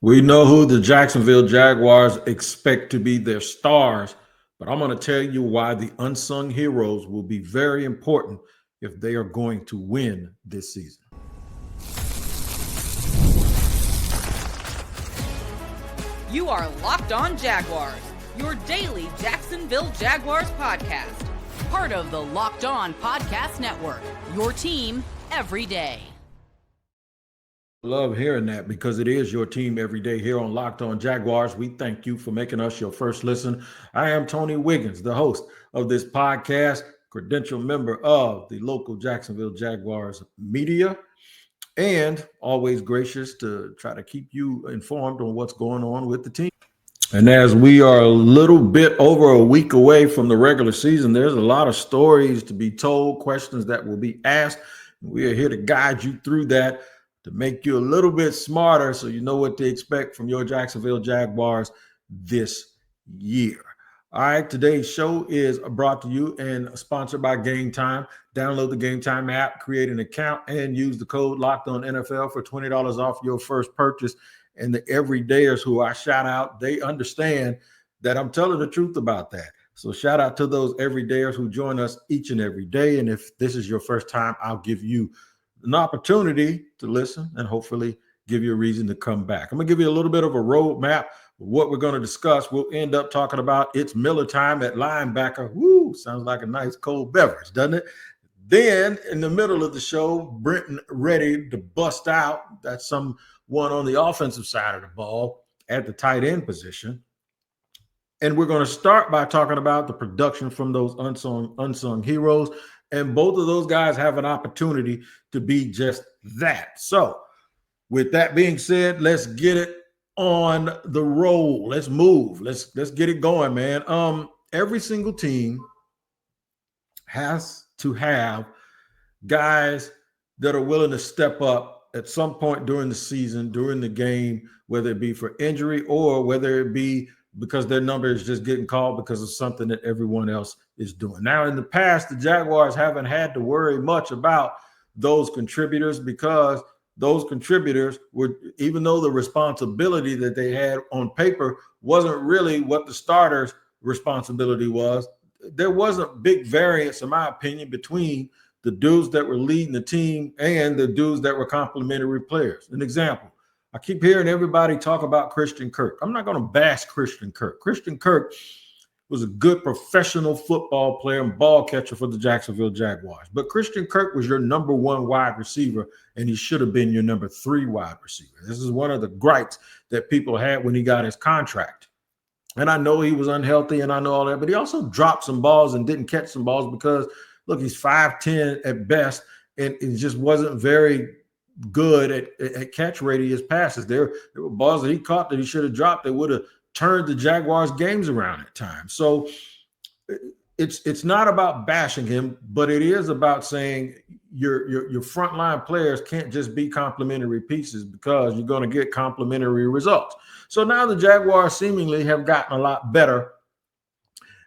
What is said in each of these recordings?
We know who the Jacksonville Jaguars expect to be their stars, but I'm going to tell you why the unsung heroes will be very important if they are going to win this season. You are Locked On Jaguars, your daily Jacksonville Jaguars podcast. Part of the Locked On Podcast Network, your team every day. Love hearing that because it is your team every day here on Locked On Jaguars. We thank you for making us your first listen. I am Tony Wiggins, the host of this podcast, credentialed member of the local Jacksonville Jaguars media, and always gracious to try to keep you informed on what's going on with the team. And as we are a little bit over a week away from the regular season, there's a lot of stories to be told, questions that will be asked. We are here to guide you through that, to make you a little bit smarter so you know what to expect from your Jacksonville Jaguars this year. All right, today's show is brought to you and sponsored by Game Time. Download the Game Time app, create an account, and use the code LOCKEDONNFL for $20 off your first purchase. And the everydayers who I shout out, they understand that I'm telling the truth about that. So shout out to those everydayers who join us each and every day. And if this is your first time, I'll give you an opportunity to listen and hopefully give you a reason to come back. I'm going to give you a little bit of a roadmap of what we're going to discuss. We'll end up talking about it's Miller time at linebacker. Woo, sounds like a nice cold beverage, doesn't it? Then in the middle of the show, Brenton ready to bust out. That's someone on the offensive side of the ball at the tight end position. And we're going to start by talking about the production from those unsung heroes. And both of those guys have an opportunity to be just that. So with that being said, let's get it on the roll. Let's move. Let's get it going, man. Every single team has to have guys that are willing to step up at some point during the season, during the game, whether it be for injury or whether it be because their number is just getting called because of something that everyone else is doing. Now, in the past, the Jaguars haven't had to worry much about those contributors because those contributors were, even though the responsibility that they had on paper wasn't really what the starters' responsibility was, there wasn't big variance, in my opinion, between the dudes that were leading the team and the dudes that were complementary players. An example, I keep hearing everybody talk about Christian Kirk. I'm not going to bash Christian Kirk. Christian Kirk was a good professional football player and ball catcher for the Jacksonville Jaguars. But Christian Kirk was your number one wide receiver, and he should have been your number 3 wide receiver. This is one of the gripes that people had when he got his contract. And I know he was unhealthy, and I know all that, but he also dropped some balls and didn't catch some balls because, look, he's 5'10" at best, and it just wasn't very good at catch radius passes. There were balls that he caught that he should have dropped that would have turned the Jaguars games around at times. So it's not about bashing him, but it is about saying your frontline players can't just be complementary pieces because you're going to get complementary results. So now the Jaguars seemingly have gotten a lot better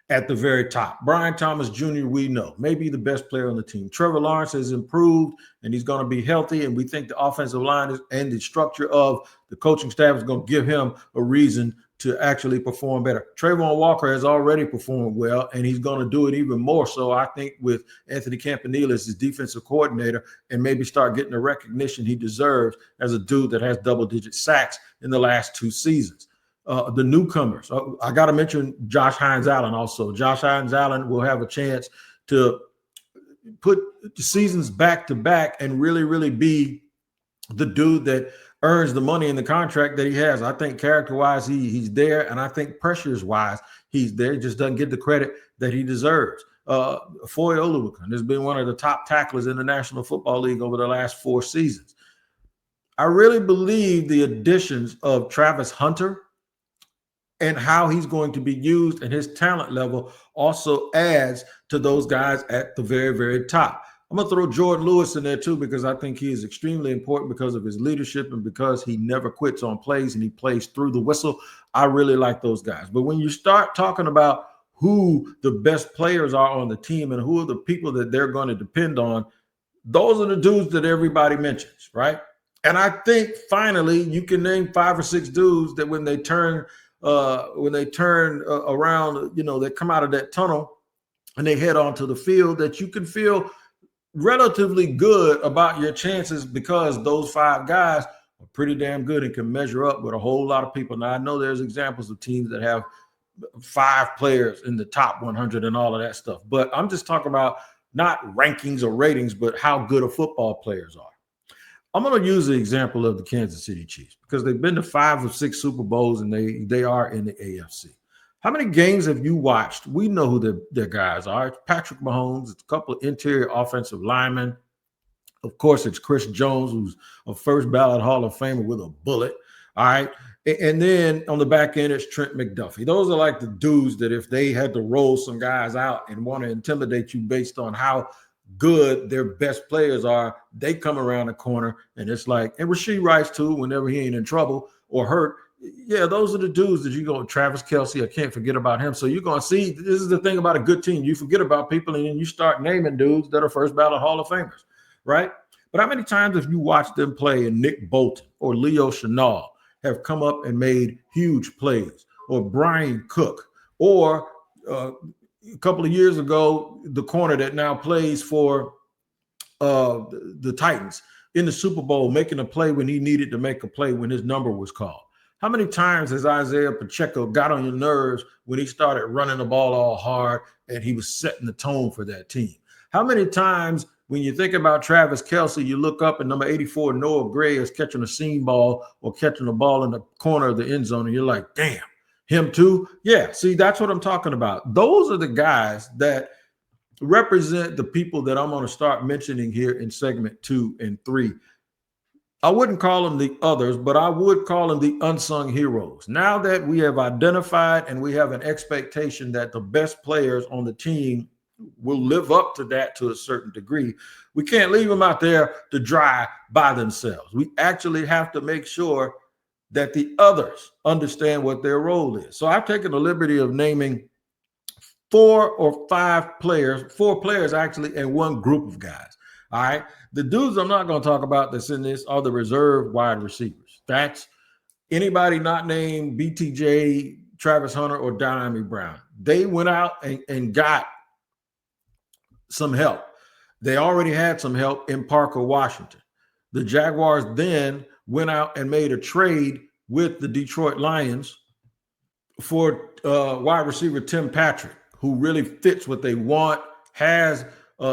at the very top. Brian Thomas Jr., we know, may be the best player on the team. Trevor Lawrence has improved, and he's going to be healthy, and we think the offensive line and the structure of the coaching staff is going to give him a reason to actually perform better. Trayvon Walker has already performed well, and he's going to do it even more so, I think, with Anthony Campanile as his defensive coordinator, and maybe start getting the recognition he deserves as a dude that has double-digit sacks in the last 2 seasons. The newcomers. I got to mention Josh Hines-Allen also. Josh Hines-Allen will have a chance to put seasons back to back and really, really be the dude that earns the money in the contract that he has. I think character-wise, he's there, and I think pressures-wise, he's there. He just doesn't get the credit that he deserves. Foyesade Oluokun has been one of the top tacklers in the National Football League over the last 4 seasons. I really believe the additions of Travis Hunter and how he's going to be used and his talent level also adds to those guys at the very, very top. I'm going to throw Jordan Lewis in there too because I think he is extremely important because of his leadership and because he never quits on plays and he plays through the whistle. I really like those guys. But when you start talking about who the best players are on the team and who are the people that they're going to depend on, those are the dudes that everybody mentions, right? And I think finally you can name 5 or 6 dudes that when they turn around, they come out of that tunnel and they head onto the field, that you can feel relatively good about your chances, because those 5 guys are pretty damn good and can measure up with a whole lot of people. Now, I know there's examples of teams that have 5 players in the top 100 and all of that stuff, but I'm just talking about not rankings or ratings, but how good of football players are. I'm going to use the example of the Kansas City Chiefs because they've been to 5 or 6 Super Bowls and they are in the AFC. How many games have you watched? We know who their guys are. It's Patrick Mahomes. It's a couple of interior offensive linemen. Of course, it's Chris Jones, who's a first ballot Hall of Famer with a bullet. All right. And then on the back end, it's Trent McDuffie. Those are like the dudes that if they had to roll some guys out and want to intimidate you based on how good their best players are, they come around the corner and it's like, and Rashee Rice too, whenever he ain't in trouble or hurt. Yeah, those are the dudes that you go, Travis Kelce, I can't forget about him. So you're going to see, this is the thing about a good team. You forget about people and then you start naming dudes that are first ballot Hall of Famers, right? But how many times have you watched them play and Nick Bolton or Leo Chenal have come up and made huge plays, or Brian Cook, or a couple of years ago, the corner that now plays for the Titans in the Super Bowl, making a play when he needed to make a play when his number was called. How many times has Isaiah Pacheco got on your nerves when he started running the ball all hard and he was setting the tone for that team? How many times when you think about Travis Kelce, you look up and number 84, Noah Gray, is catching a seam ball or catching a ball in the corner of the end zone and you're like, damn, him too? Yeah, see, that's what I'm talking about. Those are the guys that represent the people that I'm going to start mentioning here in segment 2 and 3. I wouldn't call them the others, but I would call them the unsung heroes. Now that we have identified and we have an expectation that the best players on the team will live up to that to a certain degree, we can't leave them out there to dry by themselves. We actually have to make sure that the others understand what their role is. So I've taken the liberty of naming 4 or 5 players, 4 players actually, and 1 group of guys. All right. The dudes I'm not going to talk about that's in this are the reserve wide receivers. That's anybody not named BTJ, Travis Hunter, or Dyami Brown. They went out and got some help. They already had some help in Parker Washington. The Jaguars then went out and made a trade with the Detroit Lions for wide receiver Tim Patrick, who really fits what they want, has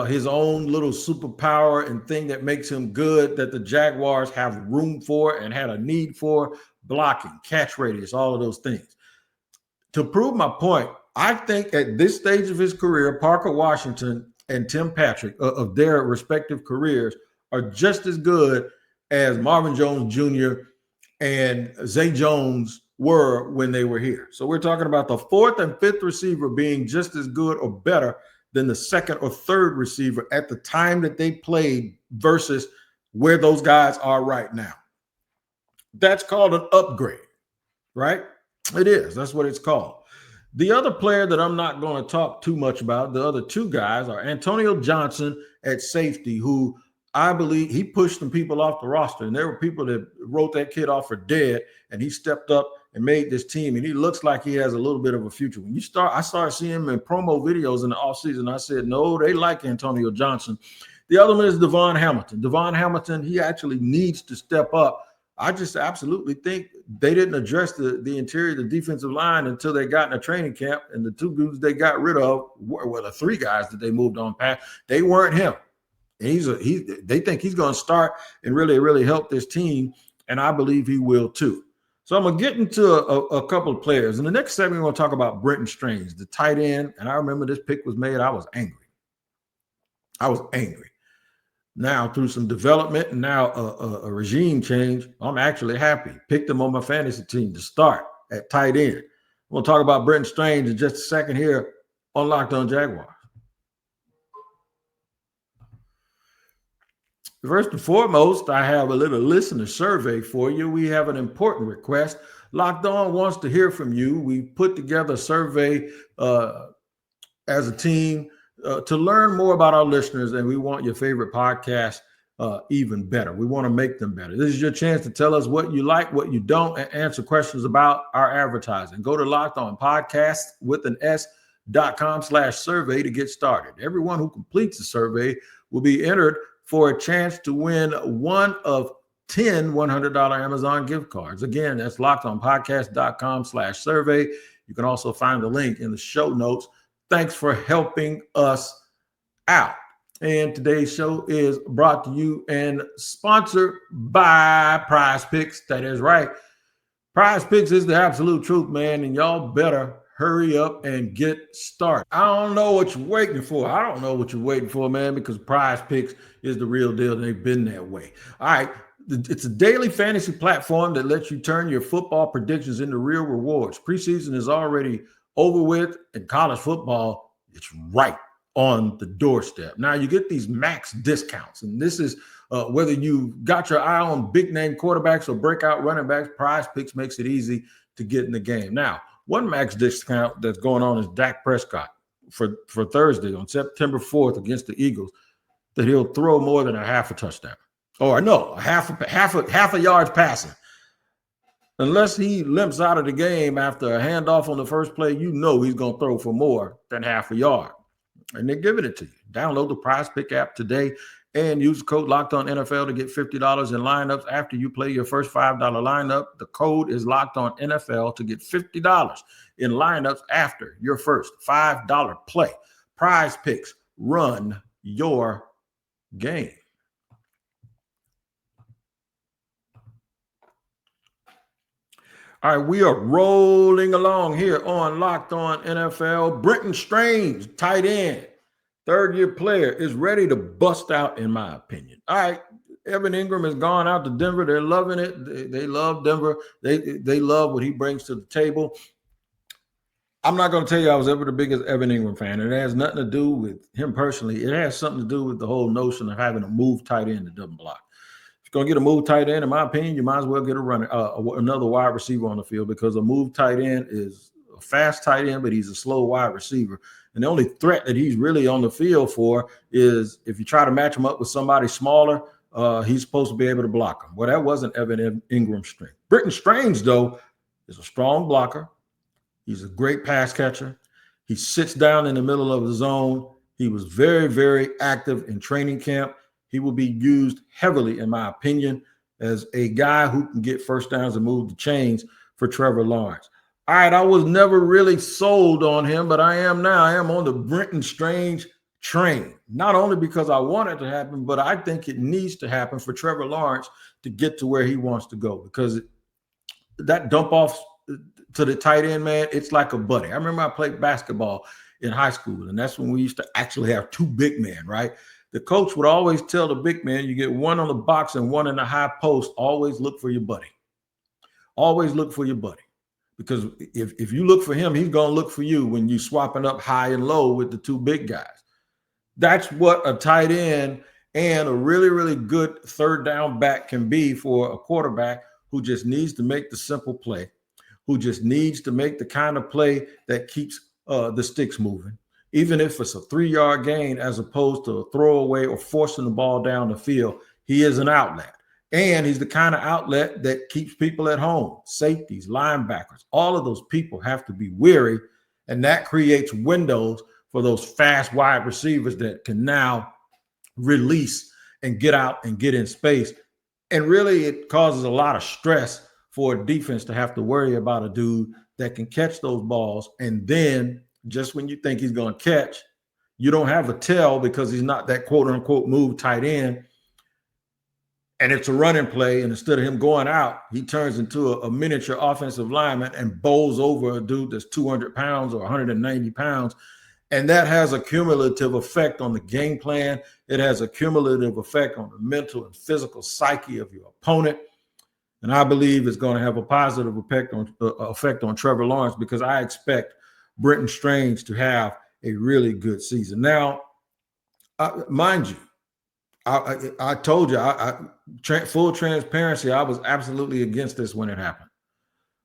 his own little superpower and thing that makes him good, that the Jaguars have room for and had a need for: blocking, catch radius, all of those things. To prove my point, I think at this stage of his career, Parker Washington and Tim Patrick of their respective careers are just as good as Marvin Jones Jr. and Zay Jones were when they were here. So we're talking about the 4th and 5th receiver being just as good or better than the 2nd or 3rd receiver at the time that they played versus where those guys are right now. That's called an upgrade, right? It is. That's what it's called. The other player that I'm not going to talk too much about, the other 2 guys, are Antonio Johnson at safety, who I believe he pushed some people off the roster. And there were people that wrote that kid off for dead, and he stepped up and made this team. And he looks like he has a little bit of a future. When I started seeing him in promo videos in the offseason. I said, no, they like Antonio Johnson. The other one is Devon Hamilton. Devon Hamilton, he actually needs to step up. I just absolutely think they didn't address the interior, the defensive line, until they got in a training camp. And the 2 dudes they got rid of were the 3 guys that they moved on past. They weren't him. They think he's going to start and really, really help this team. And I believe he will too. So I'm going to get into a couple of players. In the next segment, we're going to talk about Brenton Strange, the tight end. And I remember this pick was made. I was angry. Now, through some development and now a regime change, I'm actually happy. Picked him on my fantasy team to start at tight end. We'll talk about Brenton Strange in just a second here on Locked On Jaguars. First and foremost, I have a little listener survey for you. We have an important request. Locked On wants to hear from you. We put together a survey as a team to learn more about our listeners, and we want your favorite podcast even better. We want to make them better. This is your chance to tell us what you like, what you don't, and answer questions about our advertising. Go to Locked On Podcast with an S.com/survey to get started. Everyone who completes the survey will be entered for a chance to win one of 10 $100 Amazon gift cards. Again, that's lockedonpodcast.com/survey. You can also find the link in the show notes. Thanks for helping us out. And today's show is brought to you and sponsored by Prize Picks. That is right. Prize Picks is the absolute truth, man, and y'all better hurry up and get started. I don't know what you're waiting for. I don't know what you're waiting for, man, because Prize Picks is the real deal. They've been that way. All right. It's a daily fantasy platform that lets you turn your football predictions into real rewards. Preseason is already over with, and college football, it's right on the doorstep. Now you get these max discounts, and this is whether you got your eye on big name quarterbacks or breakout running backs. Prize Picks makes it easy to get in the game. Now, one max discount that's going on is Dak Prescott for Thursday on September 4th against the Eagles, that he'll throw more than a half a touchdown, or no, half a yards passing. Unless he limps out of the game after a handoff on the first play, you know he's going to throw for more than half a yard. And they're giving it to you. Download the Prize Pick app today and use the code LOCKEDONNFL to get $50 in lineups after you play your first $5 lineup. The code is LOCKEDONNFL to get $50 in lineups after your first $5 play. Prize Picks, run your game. All right, we are rolling along here on Locked On NFL. Brenton Strange, tight end, third-year player, is ready to bust out, in my opinion. All right, Evan Ingram has gone out to Denver. They're loving it. They love Denver. They love what he brings to the table. I'm not going to tell you I was ever the biggest Evan Ingram fan. It has nothing to do with him personally. It has something to do with the whole notion of having a move tight end that doesn't block. Going to get a move tight end, in my opinion, you might as well get another wide receiver on the field, because a move tight end is a fast tight end, but he's a slow wide receiver. And the only threat that he's really on the field for is if you try to match him up with somebody smaller, he's supposed to be able to block him. Well, that wasn't Evan Ingram's strength. Brenton Strange, though, is a strong blocker. He's a great pass catcher. He sits down in the middle of the zone. He was very, very active in training camp. He will be used heavily, in my opinion, as a guy who can get first downs and move the chains for Trevor Lawrence. All right, I was never really sold on him, but I am now. I am on the Brenton Strange train, not only because I want it to happen, but I think it needs to happen for Trevor Lawrence to get to where he wants to go, because that dump off to the tight end, man, it's like a buddy. I remember I played basketball in high school, and that's when we used to actually have two big men, right? The coach would always tell the big man, you get one on the box and one in the high post. Always look for your buddy. Always look for your buddy. Because if you look for him, he's going to look for you when you're swapping up high and low with the two big guys. That's what a tight end and a really, really good third down back can be for a quarterback who just needs to make the simple play, who just needs to make the kind of play that keeps the sticks moving. Even if it's a 3-yard gain as opposed to a throwaway or forcing the ball down the field, he is an outlet. And he's the kind of outlet that keeps people at home. Safeties, linebackers, all of those people have to be weary, and that creates windows for those fast wide receivers that can now release and get out and get in space. And really, it causes a lot of stress for a defense to have to worry about a dude that can catch those balls, and then just when you think he's going to catch, you don't have a tell because he's not that quote-unquote move tight end, and it's a running play, and instead of him going out, he turns into a miniature offensive lineman and bowls over a dude that's 200 pounds or 190 pounds, and that has a cumulative effect on the game plan. It has a cumulative effect on the mental and physical psyche of your opponent, and I believe it's going to have a positive effect on Trevor Lawrence, because I expect Brenton Strange to have a really good season. Now, mind you, I told you, full transparency, I was absolutely against this when it happened.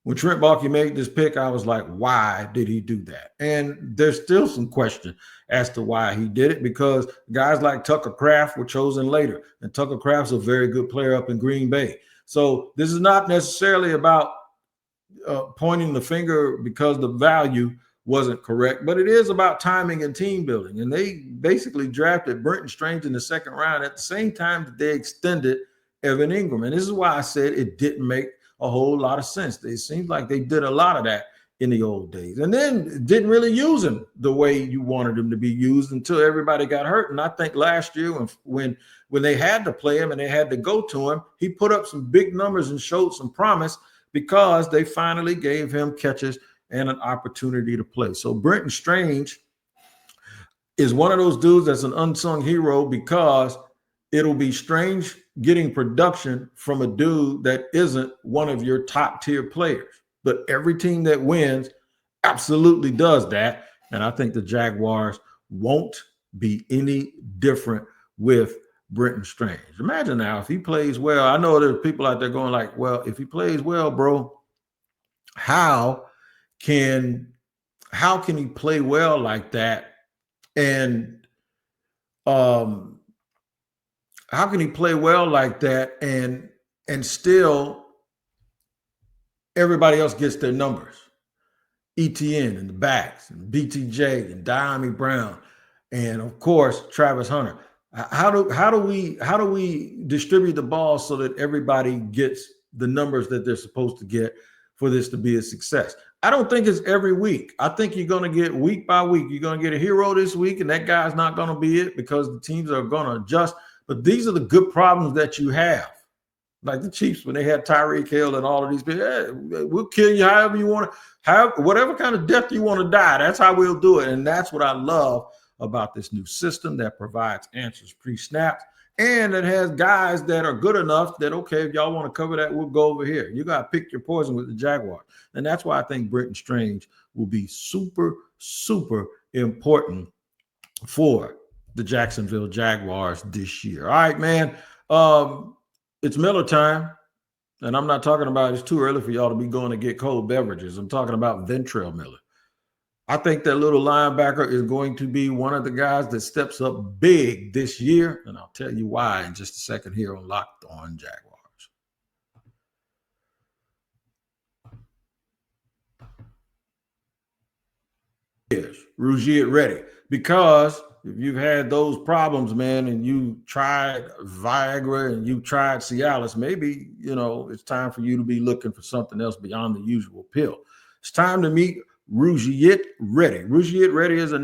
when Trent Baalke made this pick, I was like, why did he do that? And there's still some question as to why he did it, because guys like Tucker Kraft were chosen later, and Tucker Kraft's a very good player up in Green Bay. So this is not necessarily about pointing the finger because the value wasn't correct, but it is about timing and team building. And they basically drafted Brenton Strange in the second round at the same time that they extended Evan Ingram. And this is why I said it didn't make a whole lot of sense. It seems like they did a lot of that in the old days, and then didn't really use him the way you wanted him to be used until everybody got hurt. And I think last year when they had to play him and they had to go to him, he put up some big numbers and showed some promise because they finally gave him catches and an opportunity to play. So Brenton Strange is one of those dudes that's an unsung hero, because it'll be strange getting production from a dude that isn't one of your top tier players. But every team that wins absolutely does that. And I think the Jaguars won't be any different with Brenton Strange. Imagine now if he plays well. I know there's people out there going like, well, if he plays well, bro, how can he play well like that? And how can he play well like that and still everybody else gets their numbers? ETN and the backs and BTJ and Diami Brown and of course Travis Hunter. How do we distribute the ball so that everybody gets the numbers that they're supposed to get for this to be a success? I don't think it's every week. I think you're going to get week by week. You're going to get a hero this week, and that guy's not going to be it because the teams are going to adjust. But these are the good problems that you have. Like the Chiefs, when they had Tyreek Hill and all of these people, hey, we'll kill you however you want to, whatever kind of death you want to die. That's how we'll do it. And that's what I love about this new system that provides answers pre-snap, and it has guys that are good enough that, okay, if y'all want to cover that, we'll go over here. You got to pick your poison with the Jaguars. And that's why I think Brenton Strange will be super, super important for the Jacksonville Jaguars this year. All right, man. It's Miller time. And I'm not talking about it's too early for y'all to be going to get cold beverages. I'm talking about Ventrell Miller. I think that little linebacker is going to be one of the guys that steps up big this year. And I'll tell you why in just a second here on Locked On Jaguars. Yes, Rougier ready. Because if you've had those problems, man, and you tried Viagra and you tried Cialis, maybe, it's time for you to be looking for something else beyond the usual pill. It's time to meet Rougier Ready. Rougier Ready is a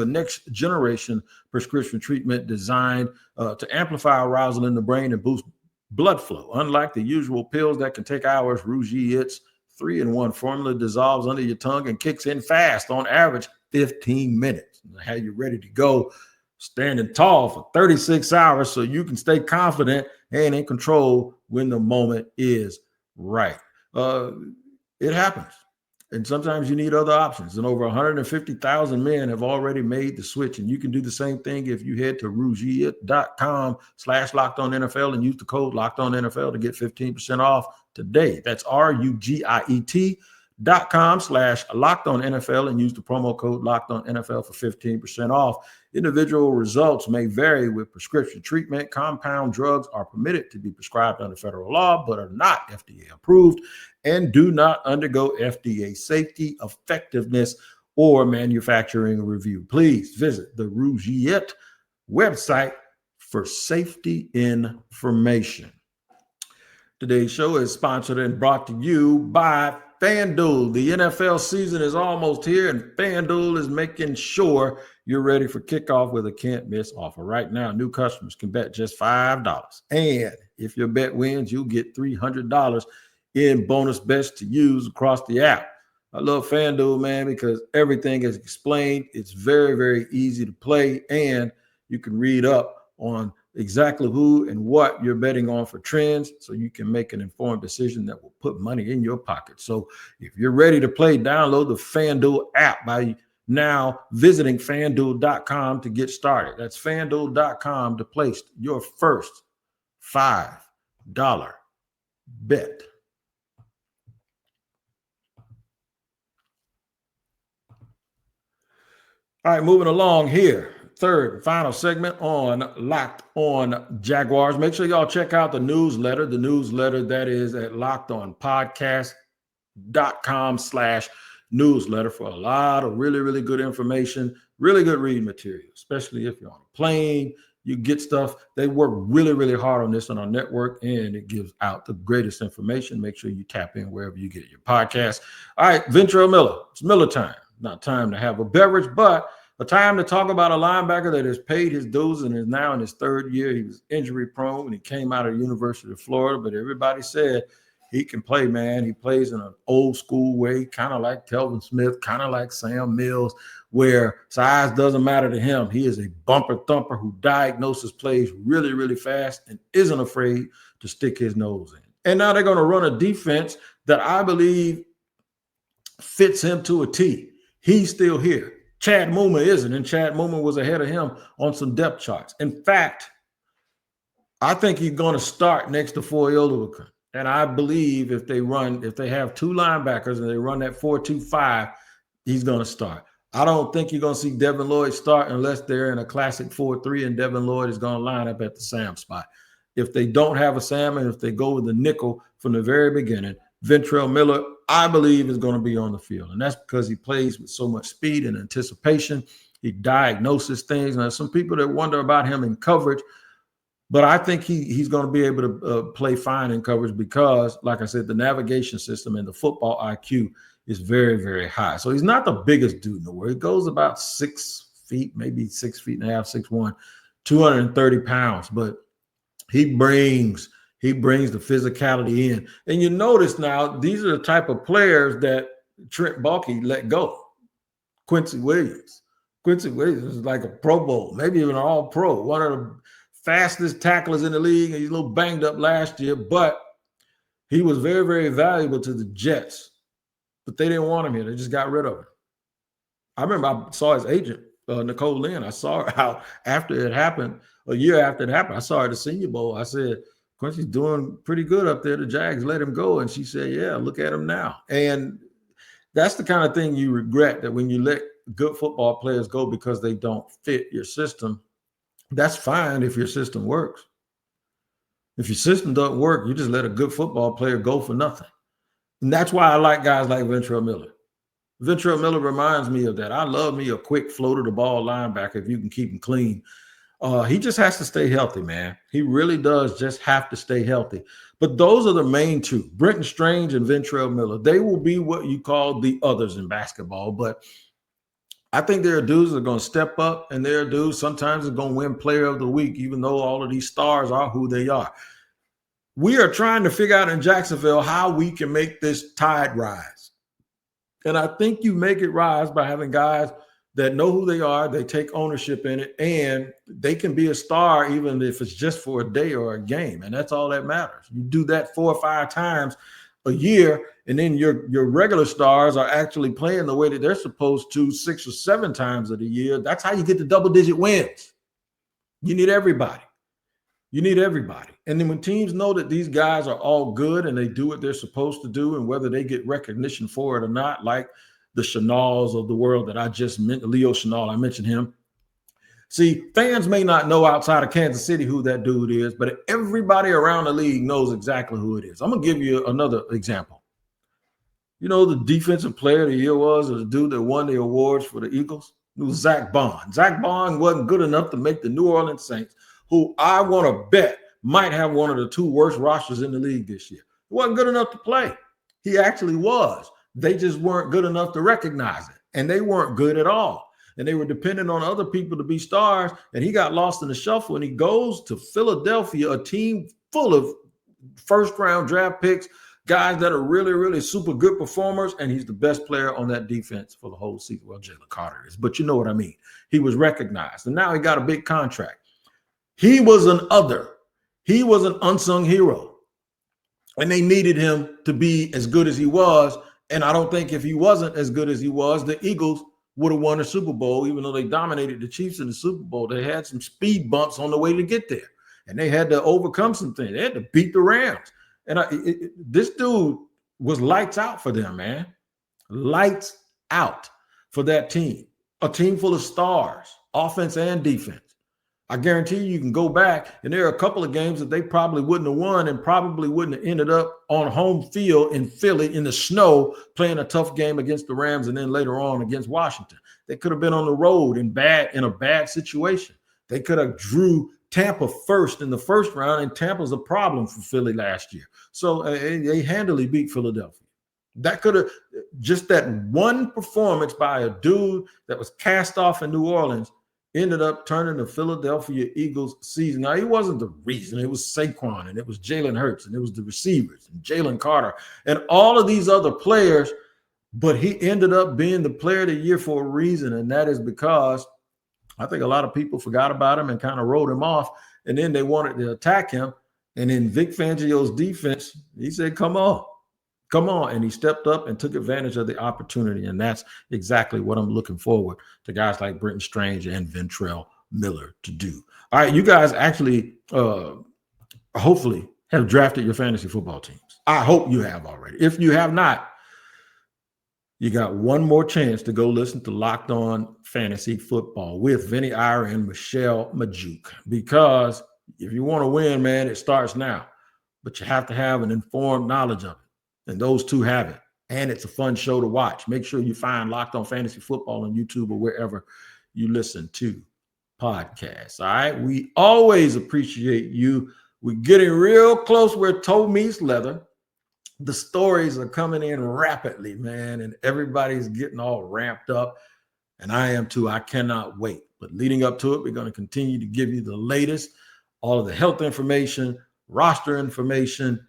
next generation prescription treatment designed to amplify arousal in the brain and boost blood flow. Unlike the usual pills that can take hours, Rougier's 3-in-1 formula dissolves under your tongue and kicks in fast, on average 15 minutes. Have you ready to go standing tall for 36 hours so you can stay confident and in control when the moment is right. It happens. And sometimes you need other options. And over 150,000 men have already made the switch. And you can do the same thing if you head to Rougiet.com/LockedOnNFL and use the code LockedOnNFL to get 15% off today. That's RUGIET.com/LockedOnNFL and use the promo code LockedOnNFL for 15% off. Individual results may vary with prescription treatment. Compound drugs are permitted to be prescribed under federal law, but are not FDA approved and do not undergo FDA safety, effectiveness, or manufacturing review. Please visit the Rougiet website for safety information. Today's show is sponsored and brought to you by FanDuel. The NFL season is almost here, and FanDuel is making sure you're ready for kickoff with a can't-miss offer. Right now, new customers can bet just $5. And if your bet wins, you'll get $300 in bonus bets to use across the app. I love FanDuel, man, because everything is explained. It's very, very easy to play, and you can read up on exactly who and what you're betting on for trends so you can make an informed decision that will put money in your pocket. So if you're ready to play, download the FanDuel app by now visiting FanDuel.com to get started. That's FanDuel.com to place your first $5 bet. All right, moving along here. Third and final segment on Locked On Jaguars. Make sure y'all check out the newsletter that is at lockedonpodcast.com/newsletter for a lot of really, really good information, really good reading material, especially if you're on a plane. You get stuff. They work really, really hard on this on our network, and it gives out the greatest information. Make sure you tap in wherever you get your podcast. All right, Ventrell Miller. It's Miller time. Not time to have a beverage, but a time to talk about a linebacker that has paid his dues and is now in his third year. He was injury prone when he came out of the University of Florida, but everybody said he can play, man. He plays in an old school way, kind of like Telvin Smith, kind of like Sam Mills, where size doesn't matter to him. He is a bumper thumper who diagnoses plays really, really fast and isn't afraid to stick his nose in. And now they're going to run a defense that I believe fits him to a T. He's still here. Chad Muma isn't, and Chad Muma was ahead of him on some depth charts. In fact, I think he's going to start next to Foyesade Oluokun. And I believe if they have two linebackers and they run that 4-2-5, he's going to start. I don't think you're going to see Devin Lloyd start unless they're in a classic 4-3 and Devin Lloyd is going to line up at the Sam spot. If they don't have a Sam and if they go with the nickel from the very beginning, Ventrell Miller, I believe, is going to be on the field. And that's because he plays with so much speed and anticipation. He diagnoses things. Now, some people that wonder about him in coverage, but I think he's going to be able to play fine in coverage because, like I said, the navigation system and the football IQ is very, very high. So he's not the biggest dude in the world. He goes about 6 feet, maybe 6 feet and a half, 6'1", 230 pounds. But he brings the physicality in. And you notice now, these are the type of players that Trent Baalke let go. Quincy Williams. Quincy Williams is like a Pro Bowl, maybe even an all-pro, one of the fastest tacklers in the league. He's a little banged up last year, but he was very, very valuable to the Jets. But they didn't want him here. They just got rid of him. I remember I saw his agent, Nicole Lynn. I saw her how after it happened, a year after it happened, I saw her at the Senior Bowl. I said, Quincy's doing pretty good up there. The Jags let him go. And she said, yeah, look at him now. And that's the kind of thing you regret, that when you let good football players go because they don't fit your system. That's fine if your system works. If your system doesn't work, you just let a good football player go for nothing. And that's why I like guys like Ventrell Miller. Ventrell Miller reminds me of that. I love me a quick floater the ball linebacker if you can keep him clean. He just has to stay healthy, man. He really does just have to stay healthy. But those are the main two, Brenton Strange and Ventrell Miller. They will be what you call the others in basketball. But I think there are dudes that are going to step up, and there are dudes sometimes that are going to win player of the week, even though all of these stars are who they are. We are trying to figure out in Jacksonville how we can make this tide rise. And I think you make it rise by having guys that know who they are, they take ownership in it, and they can be a star even if it's just for a day or a game. And that's all that matters. You do that 4 or 5 times a year, and then your regular stars are actually playing the way that they're supposed to 6 or 7 times of the year. That's how you get the double-digit wins. You need everybody. You need everybody. And then when teams know that these guys are all good and they do what they're supposed to do, and whether they get recognition for it or not, like the Chenals of the world that I just mentioned, Leo Chenal, I mentioned him. See, fans may not know outside of Kansas City who that dude is, but everybody around the league knows exactly who it is. I'm going to give you another example. You know, the defensive player of the year was the dude that won the awards for the Eagles? It was Zach Bond. Zach Bond wasn't good enough to make the New Orleans Saints, who I want to bet might have one of the 2 worst rosters in the league this year. He wasn't good enough to play. He actually was. They just weren't good enough to recognize it. And they weren't good at all. And they were dependent on other people to be stars. And he got lost in the shuffle. And he goes to Philadelphia, a team full of first-round draft picks, guys that are really, really super good performers. And he's the best player on that defense for the whole season. Well, Jalen Carter is. But you know what I mean. He was recognized. And now he got a big contract. He was an other. He was an unsung hero. And they needed him to be as good as he was. And I don't think if he wasn't as good as he was, the Eagles would have won the Super Bowl, even though they dominated the Chiefs in the Super Bowl. They had some speed bumps on the way to get there. And they had to overcome some things. They had to beat the Rams. And this dude was lights out for them, man. Lights out for that team. a team full of stars, offense and defense. I guarantee you can go back, and there are a couple of games that they probably wouldn't have won and probably wouldn't have ended up on home field in Philly in the snow playing a tough game against the Rams and then later on against Washington. They could have been on the road in a bad situation. They could have drew Tampa first in the first round, and Tampa's a problem for Philly last year. So they handily beat Philadelphia. That could have, just that one performance by a dude that was cast off in New Orleans ended up turning the Philadelphia Eagles season. Now, he wasn't the reason. It was Saquon, and it was Jalen Hurts, and it was the receivers, and Jalen Carter, and all of these other players. But he ended up being the player of the year for a reason, and that is because I think a lot of people forgot about him and kind of wrote him off, and then they wanted to attack him. And in Vic Fangio's defense, he said, come on. And he stepped up and took advantage of the opportunity. And that's exactly what I'm looking forward to guys like Brenton Strange and Ventrell Miller to do. All right, you guys actually hopefully have drafted your fantasy football teams. I hope you have already. If you have not, you got one more chance to go listen to Locked On Fantasy Football with Vinny Ira and Michelle Majuk. Because if you want to win, man, it starts now. But you have to have an informed knowledge of it. And those two have it. And it's a fun show to watch. Make sure you find Locked On Fantasy Football on YouTube or wherever you listen to podcasts. All right. We always appreciate you. We're getting real close where toe meets leather. The stories are coming in rapidly, man. And everybody's getting all ramped up. And I am too. I cannot wait. But leading up to it, we're going to continue to give you the latest, all of the health information, roster information,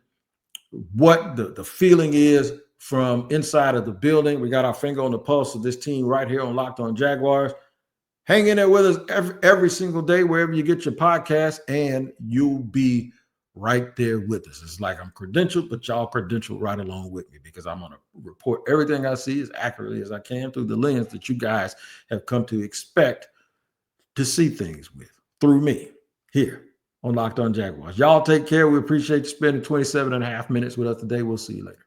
what the feeling is from inside of the building. We got our finger on the pulse of this team right here on Locked On Jaguars. Hang in there with us every single day, wherever you get your podcast, and you'll be right there with us. It's like I'm credentialed, but y'all credentialed right along with me, because I'm going to report everything I see as accurately as I can through the lens that you guys have come to expect to see things with through me here on Locked On Jaguars. Y'all take care. We appreciate you spending 27 and a half minutes with us today. We'll see you later.